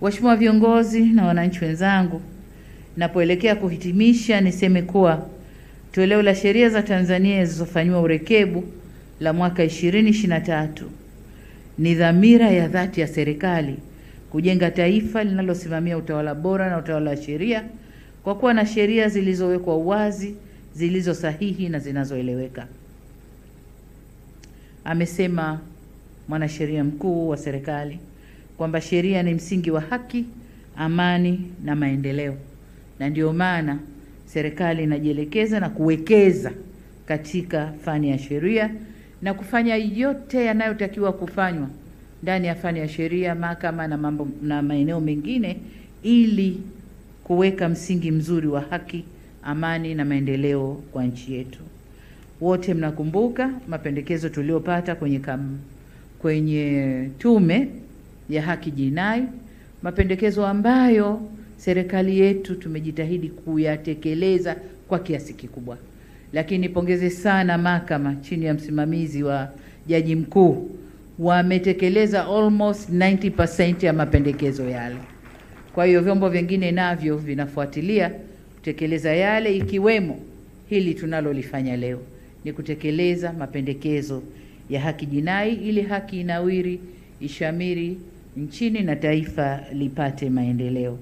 Waheshimiwa viongozi na wananchi wenzangu, napoelekea kuhitimisha niseme kuwa toleo la sheria za Tanzania zilizofanywa urekebu la mwaka 2023 ni dhamira ya dhati ya serikali kujenga taifa linalosimamia utawala bora na utawala wa sheria kwa kuwa na sheria zilizowekwa wazi, zilizo sahihi na zinazoeleweka. Amesema mwanasheria mkuu wa serikali kwamba sheria ni msingi wa haki, amani na maendeleo. Na ndio maana serikali inajielekeza na kuwekeza katika fani ya sheria na kufanya yote yanayotakiwa kufanywa ndani ya fani ya sheria, mahakama na maeneo mengine ili kuweka msingi mzuri wa haki, amani na maendeleo kwa nchi yetu. Wote mnakumbuka mapendekezo tuliyopata kwenye tume ya haki jinai, mapendekezo ambayo serikali yetu tumejitahidi kuyatekeleza kwa kiasi kikubwa. Lakini pongeze sana mahakama chini ya msimamizi wa Jaji Mkuu, wametekeleza almost 90% ya mapendekezo yale. Kwa hiyo vyombo vingine navyo vinafuatilia kutekeleza yale, ikiwemo hili tunalolifanya leo, ni kutekeleza mapendekezo ya haki jinai ili haki inawiri, ishamiri nchini na taifa lipate maendeleo.